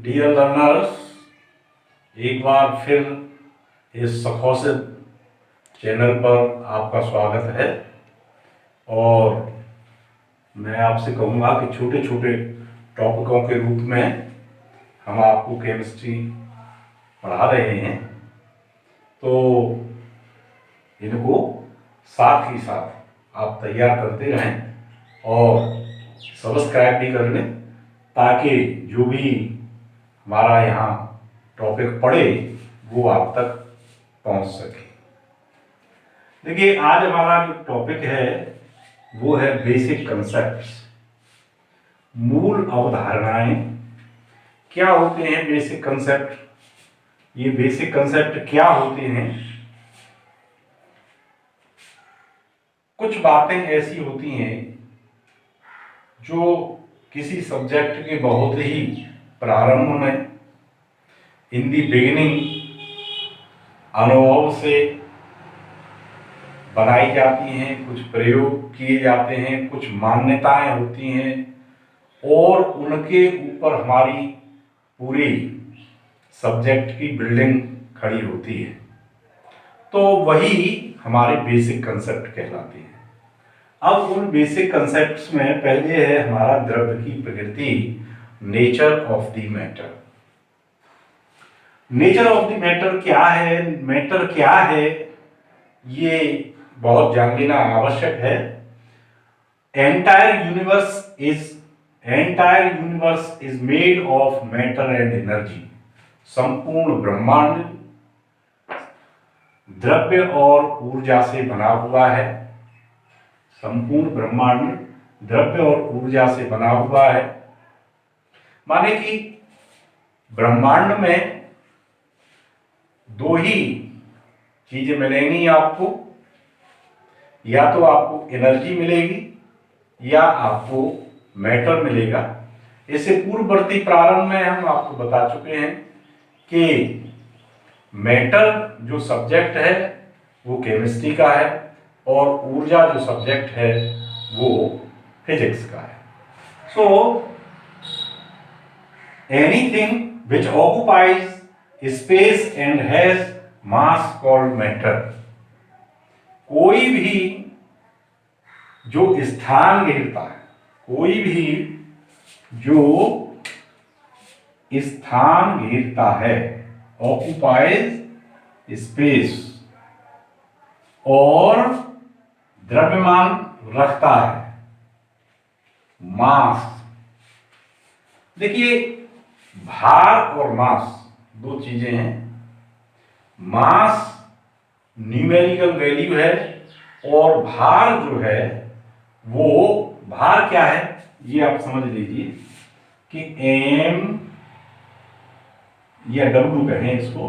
Dear learners, एक बार फिर इस सखोसित चैनल पर आपका स्वागत है। और मैं आपसे कहूँगा कि छोटे छोटे टॉपिकों के रूप में हम आपको केमिस्ट्री पढ़ा रहे हैं, तो इनको साथ ही साथ आप तैयार करते रहें और सब्सक्राइब भी कर लें, ताकि जो भी हमारा यहाँ टॉपिक पढ़े वो आप तक पहुँच सके। देखिए, आज हमारा जो टॉपिक है वो है बेसिक कंसेप्ट्स, मूल अवधारणाएं। क्या होते हैं बेसिक कंसेप्ट? ये बेसिक कंसेप्ट क्या होते हैं? कुछ बातें ऐसी होती हैं जो किसी सब्जेक्ट के बहुत ही प्रारंभ में, इन दी बिगिनिंग, अनुभव से बनाई जाती हैं, कुछ प्रयोग किए जाते हैं, कुछ मान्यताएं होती हैं और उनके ऊपर हमारी पूरी सब्जेक्ट की बिल्डिंग खड़ी होती है। तो वही हमारे बेसिक कंसेप्ट कहलाते हैं। अब उन बेसिक कंसेप्ट्स में पहले है हमारा द्रव्य की प्रकृति, nature of the matter. Nature of the matter क्या है, मैटर क्या है, ये बहुत जान लेना आवश्यक है। Entire universe is made of matter and energy. संपूर्ण ब्रह्मांड द्रव्य और ऊर्जा से बना हुआ है। संपूर्ण ब्रह्मांड द्रव्य और ऊर्जा से बना हुआ है। माने कि ब्रह्मांड में दो ही चीजें मिलेंगी आपको, या तो आपको एनर्जी मिलेगी या आपको मैटर मिलेगा। इससे पूर्ववर्ती प्रारंभ में हम आपको बता चुके हैं कि मैटर जो सब्जेक्ट है वो केमिस्ट्री का है और ऊर्जा जो सब्जेक्ट है वो फिजिक्स का है। So anything which occupies space and has mass called matter. कोई भी जो स्थान घेरता है, कोई भी जो स्थान घेरता है, ऑक्युपाइज स्पेस, और द्रव्यमान रखता है, मास। देखिए, भार और मास दो चीजें हैं। मास न्यूमेरिकल वैल्यू है और भार जो है वो, भार क्या है ये आप समझ लीजिए कि m या W कहें इसको,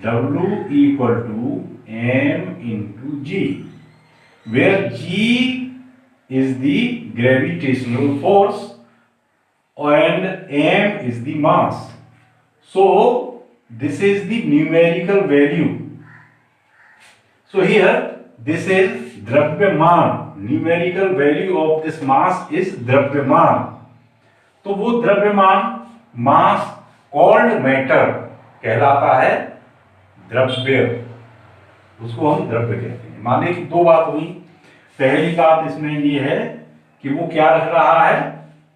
W equal to m into G, where G is the gravitational force and m is the mass. So this is the numerical value. So here this is द्रव्यमान. Numerical value of this mass is द्रव्यमान. तो वो द्रव्यमान, मास called matter कहलाता है द्रव्य, उसको हम द्रव्य कहते हैं। माने कि दो बात हुई। पहली बात इसमें ये है कि वो क्या रख रहा है,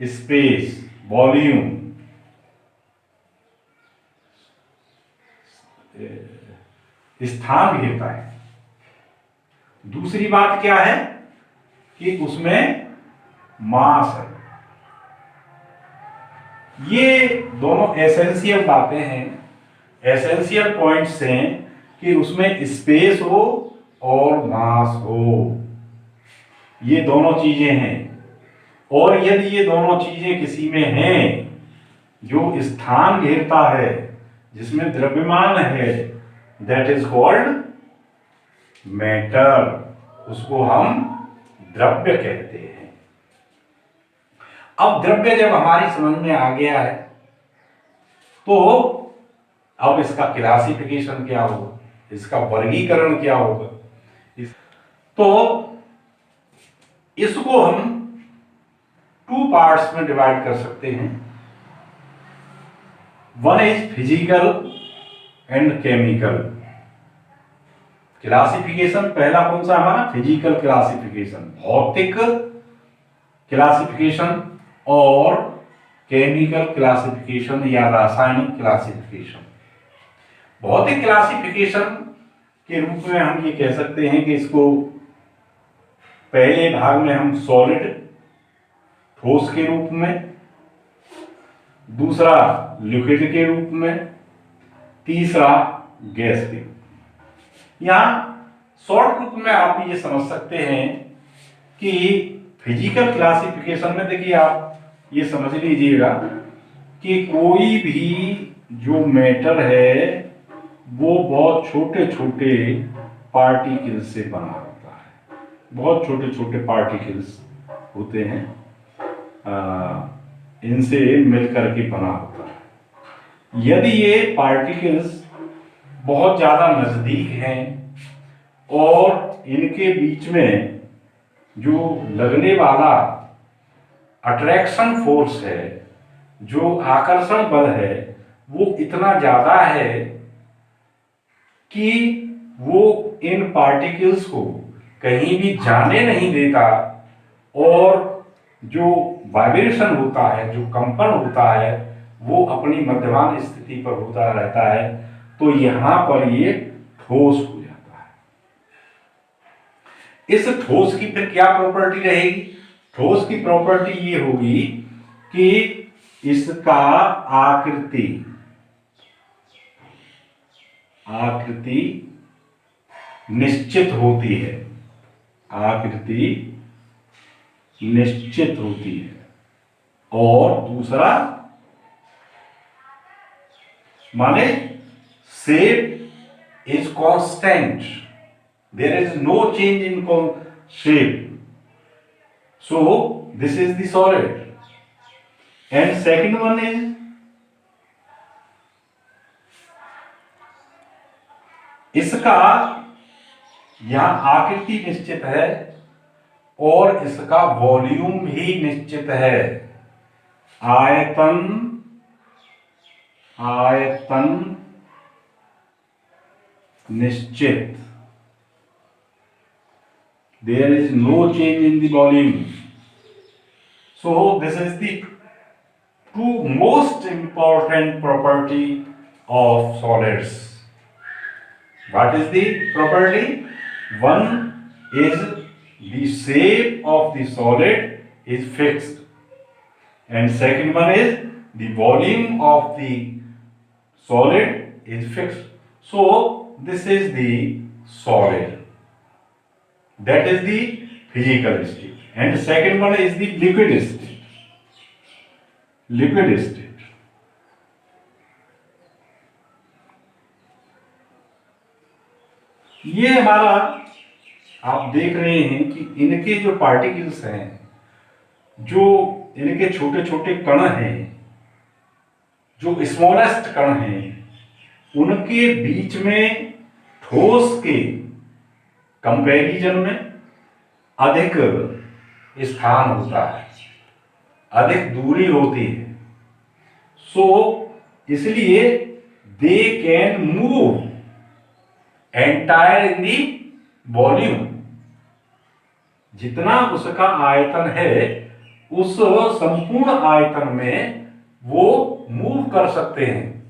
स्पेस, वॉल्यूम, स्थान घेरता है। दूसरी बात क्या है कि उसमें मास है। ये दोनों एसेंशियल बातें हैं, एसेंशियल पॉइंट्स हैं कि उसमें स्पेस हो और मास हो। ये दोनों चीजें हैं। और यदि ये दोनों चीजें किसी में हैं, जो स्थान घेरता है, जिसमें द्रव्यमान है, दैट इज कॉल्ड मैटर, उसको हम द्रव्य कहते हैं। अब द्रव्य जब हमारी समझ में आ गया है तो अब इसका क्लासिफिकेशन क्या होगा, इसका वर्गीकरण क्या होगा। तो इसको हम 2 पार्ट्स में डिवाइड कर सकते हैं। One is physical and chemical classification. पहला कौन सा हमारा? फिजिकल क्लासिफिकेशन, भौतिक क्लासिफिकेशन और केमिकल क्लासिफिकेशन या रासायनिक क्लासिफिकेशन। भौतिक क्लासिफिकेशन के रूप में हम ये कह सकते हैं कि इसको पहले भाग में हम सॉलिड ठोस के रूप में, दूसरा लिक्विड के रूप में, तीसरा गैस के रूप में। यहां शॉर्ट रूप में आप ये समझ सकते हैं कि फिजिकल क्लासिफिकेशन में देखिए, आप ये समझ लीजिएगा कि कोई भी जो मैटर है वो बहुत छोटे छोटे पार्टिकल्स से बना होता है। बहुत छोटे छोटे पार्टिकल्स होते हैं, इनसे मिल करके बना होता है। यदि ये पार्टिकल्स बहुत ज़्यादा नज़दीक हैं और इनके बीच में जो लगने वाला अट्रैक्शन फोर्स है, जो आकर्षण बल है, वो इतना ज़्यादा है कि वो इन पार्टिकल्स को कहीं भी जाने नहीं देता और जो वाइब्रेशन होता है, जो कंपन होता है, वो अपनी मध्यमान स्थिति पर होता रहता है। तो यहां पर ये ठोस हो जाता है। इस ठोस की फिर क्या प्रॉपर्टी रहेगी? ठोस की प्रॉपर्टी ये होगी कि इसका आकृति निश्चित होती है। आकृति निश्चित होती है। और दूसरा माने shape is constant, there is no change in shape, so this is the solid. And second one is इसका यहां आकृति निश्चित है और इसका वॉल्यूम भी निश्चित है। आयतन निश्चित, there is no change in the volume. So this is the two most important property of solids. What is the property? One is the shape of the solid is fixed, and second one is the volume of the solid is fixed. So this is the solid, that is the physical state, and second one is the liquid state. ये हमारा आप देख रहे हैं कि इनके जो particles हैं, जो इनके छोटे छोटे कण हैं, जो स्मॉलेस्ट कण हैं, उनके बीच में ठोस के कंपैरिजन में अधिक स्थान होता है, अधिक दूरी होती है। सो इसलिए they can move entire in the volume. जितना उसका आयतन है, उस संपूर्ण आयतन में वो मूव कर सकते हैं,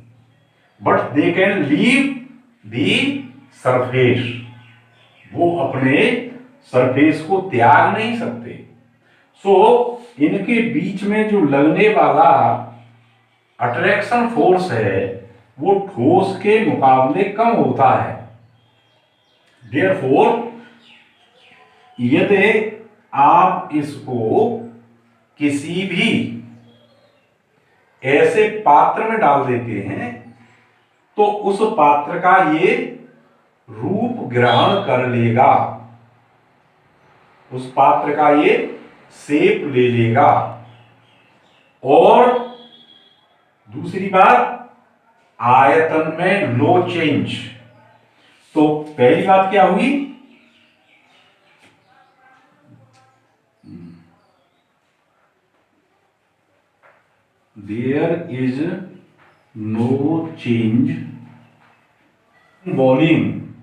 but they can leave the surface. वो अपने सरफेस को त्याग नहीं सकते। सो इनके बीच में जो लगने वाला अट्रैक्शन फोर्स है, वो ठोस के मुकाबले कम होता है। Therefore, यदि आप इसको किसी भी ऐसे पात्र में डाल देते हैं तो उस पात्र का ये रूप ग्रहण कर लेगा, उस पात्र का ये शेप ले लेगा। और दूसरी बात, आयतन में नो चेंज। तो पहली बात क्या हुई? There is no change in volume,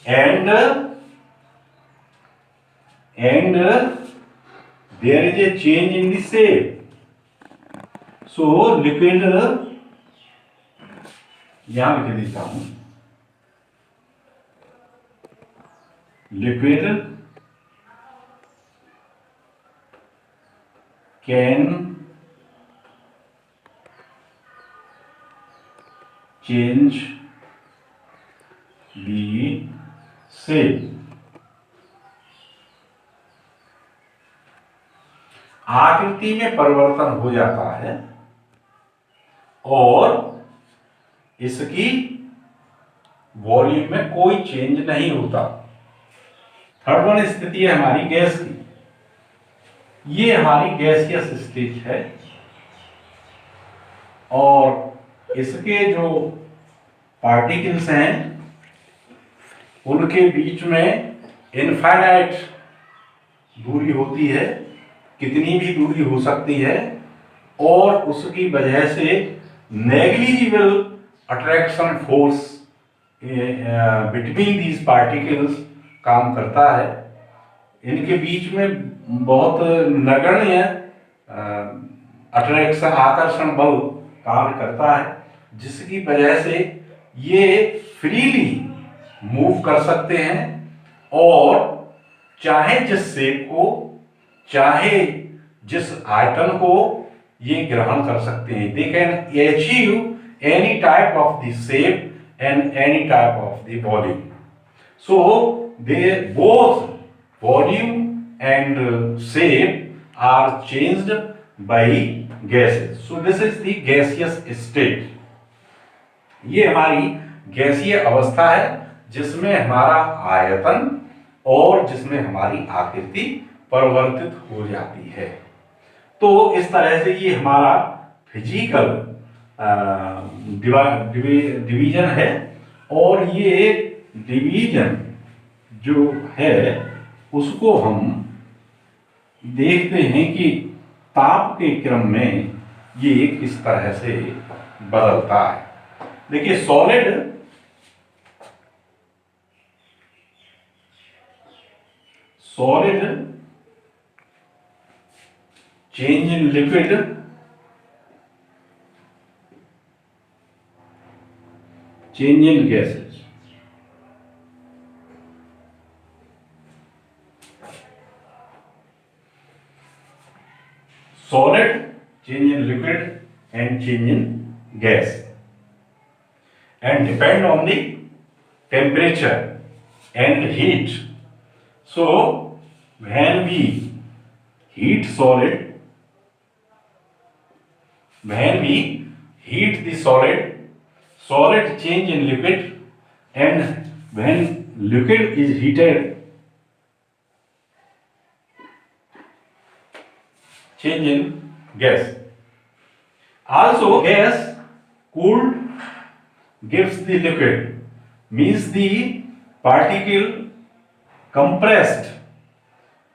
and there is a change in the shape. So liquid, यहां लिख देता हूं, liquid can change the shape. आकृति में परिवर्तन हो जाता है और इसकी वॉल्यूम में कोई चेंज नहीं होता। थर्ड वन स्थिति है हमारी गैस की। ये हमारी गैसियस स्टेट है और इसके जो पार्टिकल्स हैं उनके बीच में इनफाइनाइट दूरी होती है, कितनी भी दूरी हो सकती है, और उसकी वजह से negligible attraction force between these particles काम करता है। इनके बीच में बहुत नगण्य अट्रैक्शन आकर्षण बल कार्य करता है, जिसकी वजह से ये फ्रीली मूव कर सकते हैं और चाहे जिस शेप को, चाहे जिस आयतन को ये ग्रहण कर सकते हैं। They can achieve any type of the shape and any type of the volume. So they both volume and shape are changed by gases. So this is the gaseous state. ये हमारी गैसीय अवस्था है जिसमें हमारा आयतन और जिसमें हमारी आकृति परिवर्तित हो जाती है। तो इस तरह से ये हमारा फिजिकल डिवीजन है और ये डिवीजन जो है उसको हम देखते हैं कि ताप के क्रम में ये किस तरह से बदलता है। देखिए solid change in liquid, change in gases. Solid, change in liquid and change in gas, and depend on the temperature and heat. So when we heat solid, when we heat the solid, solid change in liquid, and when liquid is heated, change in gas. Also gas cooled gives the liquid, means the particle compressed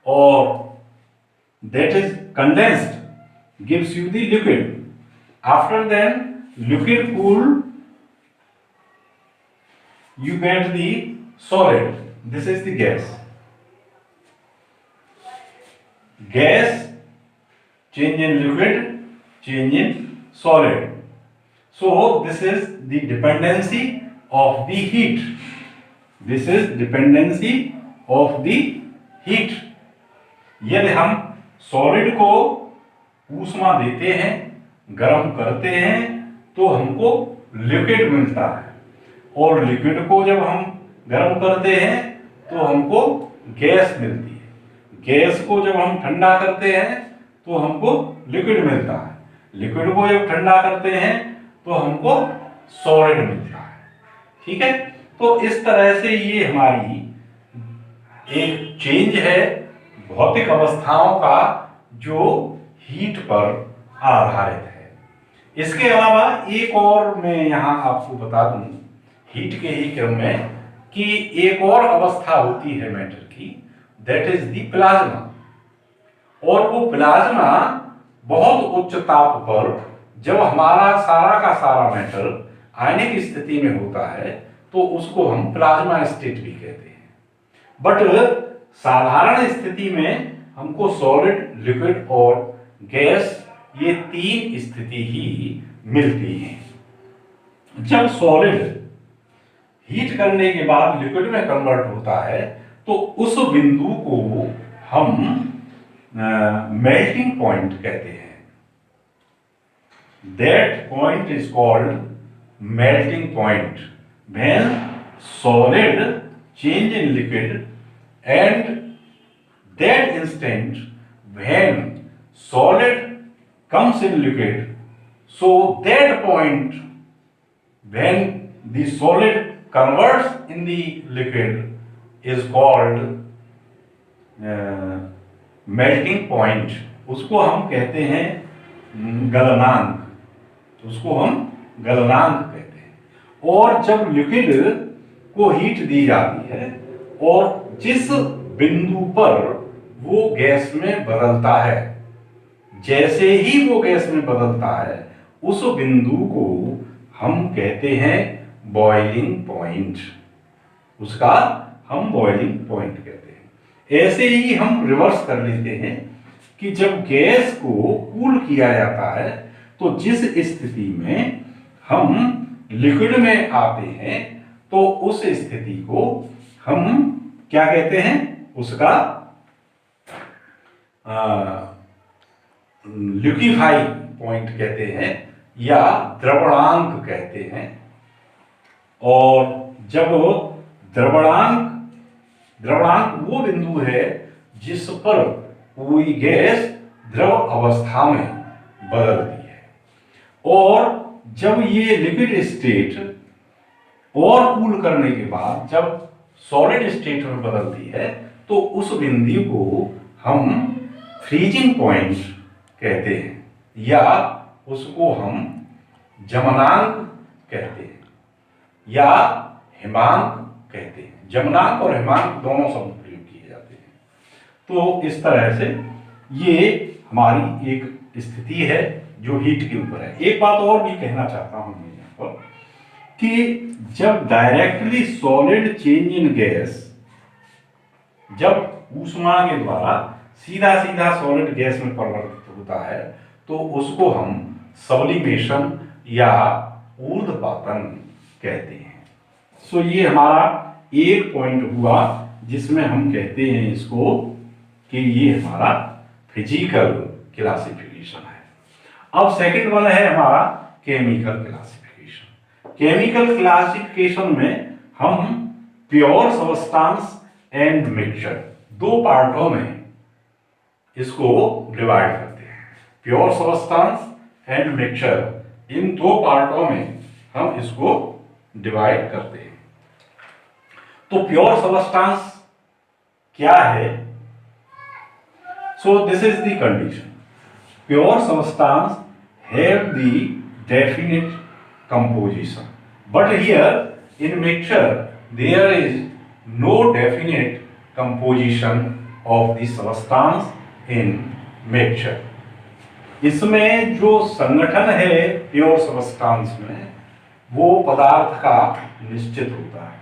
or that is condensed gives you the liquid. After then liquid cooled you get the solid. This is the gas. Gas change in liquid, change in solid. So this is the dependency of the heat. This is dependency of the heat. यदि हम solid को ऊष्मा देते हैं, गर्म करते हैं, तो हमको लिक्विड मिलता है, और लिक्विड को जब हम गर्म करते हैं तो हमको गैस मिलती है। गैस को जब हम ठंडा करते हैं तो हमको लिक्विड मिलता है। लिक्विड को जब ठंडा करते हैं तो हमको सॉलिड मिलता है। ठीक है, तो इस तरह से ये हमारी एक चेंज है भौतिक अवस्थाओं का जो हीट पर आधारित है। इसके अलावा एक और मैं यहाँ आपको बता दूं हीट के ही क्रम में कि एक और अवस्था होती है मैटर की, दैट इज द प्लाज्मा। और वो प्लाज्मा बहुत उच्च ताप पर जब हमारा सारा का सारा मैटर आयनिक स्थिति में होता है तो उसको हम प्लाज्मा स्टेट भी कहते हैं। बट साधारण स्थिति में हमको सॉलिड, लिक्विड और गैस ये तीन स्थिति ही मिलती हैं। जब सॉलिड हीट करने के बाद लिक्विड में कन्वर्ट होता है तो उस बिंदु को हम मेल्टिंग पॉइंट कहते हैं। That point is called melting point when solid change in liquid, and that instant when solid comes in liquid, so that point when the solid converts in the liquid is called melting point। उसको हम कहते हैं गलनांक, उसको हम गलनांक कहते हैं। और जब लिक्विड को हीट दी जाती है और जिस बिंदु पर वो गैस में बदलता है, जैसे ही वो गैस में बदलता है उस बिंदु को हम कहते हैं बॉइलिंग पॉइंट। उसका हम बॉइलिंग पॉइंट कहते हैं। ऐसे ही हम रिवर्स कर लेते हैं कि जब गैस को कूल किया जाता है तो जिस स्थिति में हम लिक्विड में आते हैं तो उस स्थिति को हम क्या कहते हैं, उसका लिक्विफाई पॉइंट कहते हैं या द्रवणांक कहते हैं। और जब द्रवणांक वो बिंदु है जिस पर कोई गैस द्रव अवस्था में बदलती है, और जब ये लिक्विड स्टेट और कूल करने के बाद जब सॉलिड स्टेट में बदलती है तो उस बिंदु को हम फ्रीजिंग पॉइंट कहते हैं या उसको हम जमनांक कहते हैं या हिमांक कहते हैं। जमनांक और हिमांक दोनों शब्द प्रयोग किए जाते हैं। तो इस तरह से ये हमारी एक स्थिति है जो हीट के ऊपर है। एक बात और भी कहना चाहता हूं मैं यहाँ पर कि जब directly solid change in gas, जब ऊष्मा के द्वारा सीधा सीधा सॉलिड गैस में परिवर्तित होता है तो उसको हम सब्लिमेशन या ऊर्ध्वपातन कहते हैं। सो ये हमारा एक पॉइंट हुआ जिसमें हम कहते हैं इसको कि ये हमारा फिजिकल क्लासिफिकेशन है। अब सेकंड वन है हमारा केमिकल क्लासिफिकेशन। केमिकल क्लासिफिकेशन में हम प्योर सब्सटेंस एंड मिक्सचर दो पार्टों में इसको डिवाइड करते हैं। प्योर सब्सटेंस एंड मिक्सचर, इन दो पार्टों में हम इसको डिवाइड करते हैं। तो प्योर सब्सटेंस क्या है? So this is the condition. Pure substance have the definite composition, but here in mixture there is no definite composition of the substance in mixture. इसमें जो संगठन है प्योर सब्सटेंस में वो पदार्थ का निश्चित होता है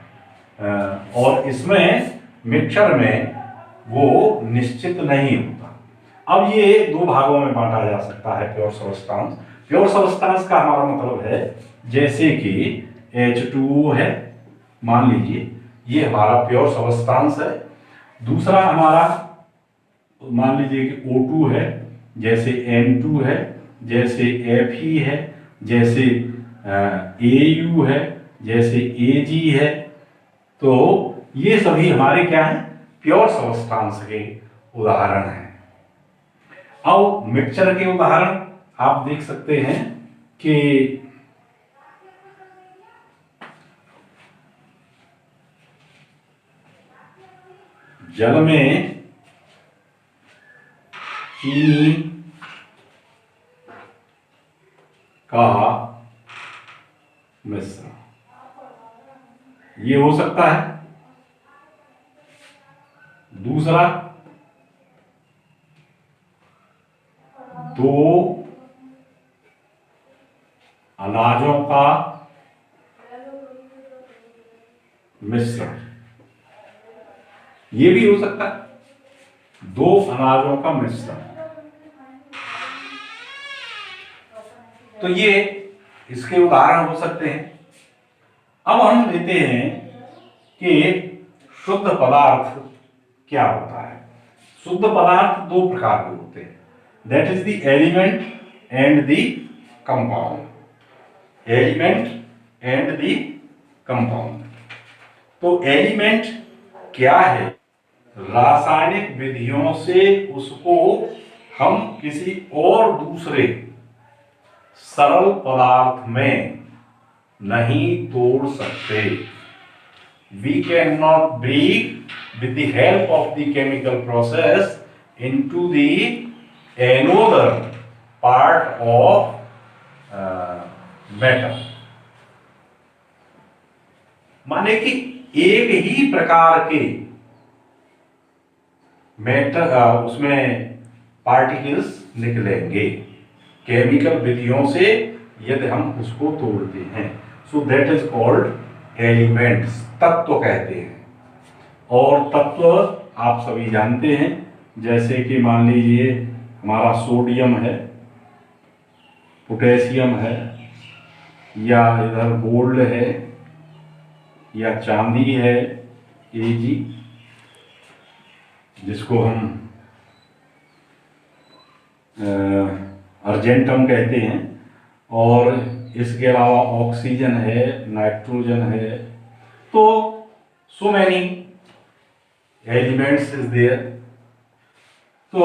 और इसमें मिक्सचर में वो निश्चित नहीं होता। अब ये दो भागों में बांटा जा सकता है प्योर सब्सटेंस। प्योर सब्सटेंस का हमारा मतलब है जैसे कि H2O है, मान लीजिए ये हमारा प्योर सब्सटेंस है। दूसरा हमारा मान लीजिए कि O2 है, जैसे N2 है, जैसे Fe है, जैसे AU है, जैसे Ag है। तो ये सभी हमारे क्या है, प्योर सब्सटेंस के उदाहरण हैं। अब मिक्सचर के उदाहरण आप देख सकते हैं कि जल में चीनी का मिश्रण, ये हो सकता है। दूसरा दो अनाजों का मिश्रण, ये भी हो सकता है, दो अनाजों का मिश्रण। तो ये इसके उदाहरण हो सकते हैं। अब हम लेते हैं कि शुद्ध पदार्थ क्या होता है। शुद्ध पदार्थ दो प्रकार के होते हैं, that is the element and the compound. Element and the compound. तो एलिमेंट क्या है? रासायनिक विधियों से उसको हम किसी और दूसरे सरल पदार्थ में नहीं तोड़ सकते। We cannot break with the help of the chemical process into the another part of matter। माने कि एक ही प्रकार के मैटर उसमें पार्टिकल्स निकलेंगे केमिकल विधियों से यदि हम उसको तोड़ते हैं। So that is called elements, तत्व कहते हैं। और तत्व आप सभी जानते हैं, जैसे कि मान लीजिए हमारा सोडियम है, पोटेशियम है, या इधर गोल्ड है, या चांदी है Ag, जिसको हम अर्जेंटम कहते हैं। और इसके अलावा ऑक्सीजन है, नाइट्रोजन है। तो so many elements is there. तो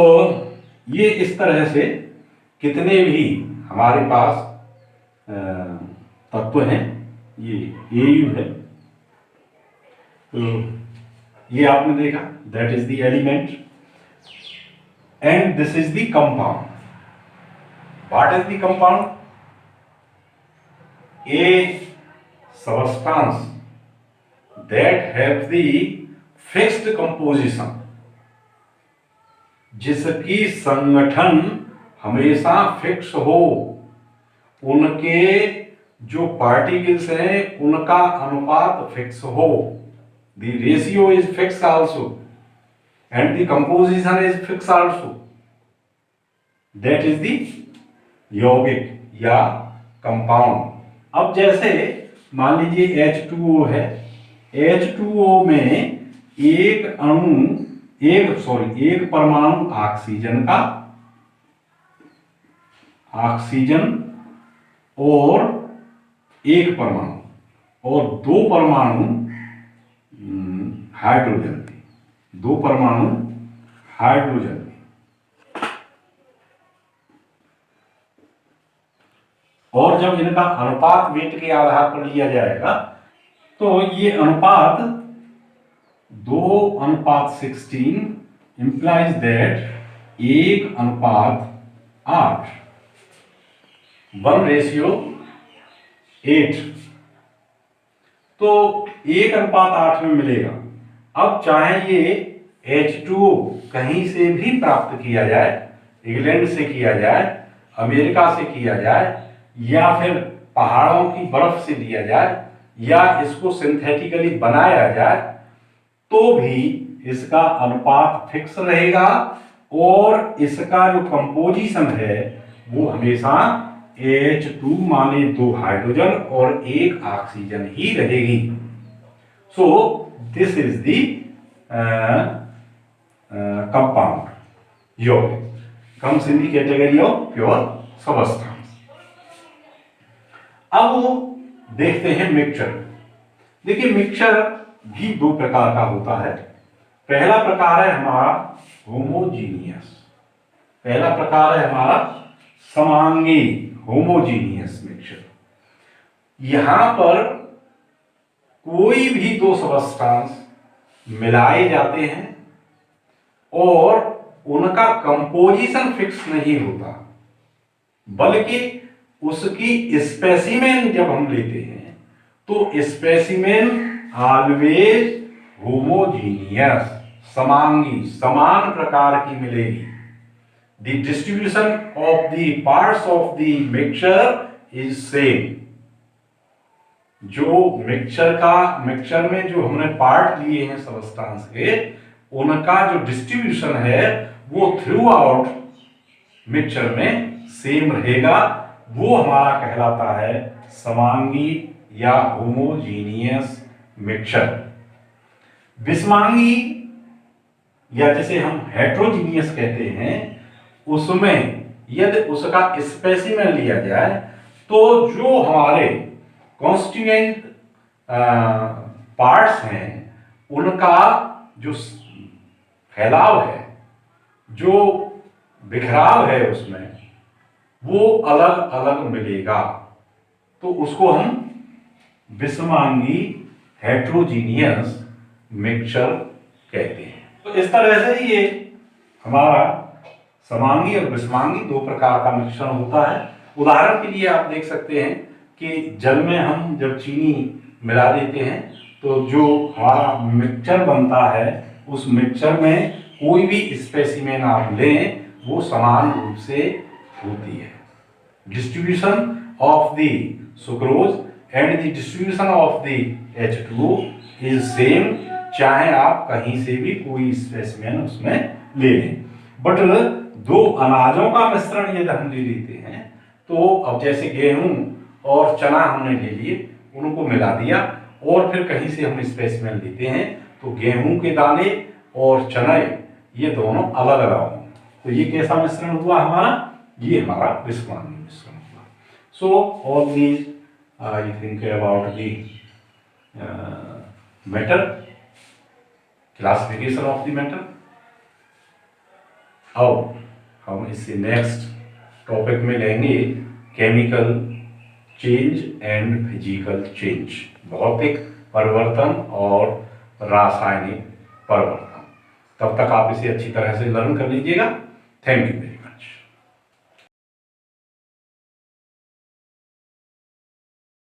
ये इस तरह से कितने भी हमारे पास तत्व हैं, ये Au है। तो ये आपने देखा, that is the element and this is the compound. What is the compound? A substance that have the fixed composition, जिसकी संगठन हमेशा फिक्स हो, उनके जो पार्टिकल्स हैं उनका अनुपात फिक्स हो। The ratio is fixed also and the composition is fixed also. That is the यौगिक या कंपाउंड। अब जैसे मान लीजिए H2O है, H2O में एक परमाणु ऑक्सीजन का, ऑक्सीजन और एक परमाणु और दो परमाणु हाइड्रोजन के, दो परमाणु हाइड्रोजन के। और जब इनका अनुपात वेट के आधार पर लिया जाएगा तो ये अनुपात 2:16 implies that 1:8, 1:8। तो 1:8 में मिलेगा। अब चाहे ये H2O कहीं से भी प्राप्त किया जाए, इंग्लैंड से किया जाए, अमेरिका से किया जाए, या फिर पहाड़ों की बर्फ से लिया जाए, या इसको सिंथेटिकली बनाया जाए, तो भी इसका अनुपात फिक्स रहेगा और इसका जो कंपोजिशन है वो हमेशा H2 माने 2 हाइड्रोजन और 1 ऑक्सीजन ही रहेगी। So this is the compound यौगिक, comes in the category of pure substance. अब देखते हैं मिक्सचर। देखिए मिक्सचर भी दो प्रकार का होता है। पहला प्रकार है हमारा होमोजीनियस, पहला प्रकार है हमारा समांगी होमोजीनियस मिक्सचर। यहां पर कोई भी दो सबस्टेंस मिलाए जाते हैं और उनका कंपोजिशन फिक्स नहीं होता, बल्कि उसकी स्पेसिमेन जब हम लेते हैं तो स्पेसिमेन ऑलवेज होमोजीनियस, समांगी, समान प्रकार की मिलेगी। the distribution of the parts of the mixture is same। जो मिक्सचर में जो हमने पार्ट लिए हैं सबस्टांस के, उनका जो डिस्ट्रीब्यूशन है वो थ्रू आउट मिक्सचर में सेम रहेगा। वो हमारा कहलाता है समांगी या होमोजीनियस मिक्सचर। विषमांगी या जिसे हम हेट्रोजीनियस कहते हैं, उसमें यदि उसका स्पेसिमेन लिया जाए तो जो हमारे कॉन्स्टिट्यूएंट पार्ट्स हैं उनका जो फैलाव है, जो बिखराव है उसमें, वो अलग अलग मिलेगा। तो उसको हम विषमांगी हेट्रोजीनियस मिक्सचर कहते हैं। तो इस तरह से ये हमारा समांगी और विषमांगी दो प्रकार का मिश्रण होता है। उदाहरण के लिए आप देख सकते हैं कि जल में हम जब चीनी मिला देते हैं तो जो हमारा मिक्सचर बनता है, उस मिक्सचर में कोई भी स्पेसिमेन आप लें वो समान रूप से होती है। Distribution of the sucrose and the distribution of the H2O is same, चाहे आप कहीं से भी कोई स्पेसिमेन उसमें ले लें। बट दो अनाजों का मिश्रण यदि हम ले लेते हैं तो अब जैसे गेहूं और चना हमने ले लिए, उनको मिला दिया और फिर कहीं से हम स्पेसिमेन लेते हैं तो गेहूं के दाने और चने ये दोनों अलग अलग हों। तो ये कैसा मिश्रण हुआ हमारा? ये हमारा विषमांगी मिश्रण हुआ। So all these I think about the matter, classification of the matter. अब हम इससे नेक्स्ट टॉपिक में लेंगे chemical change and physical change, भौतिक परिवर्तन और रासायनिक परिवर्तन। तब तक आप इसे अच्छी तरह से लर्न कर लीजिएगा। Thank you very much.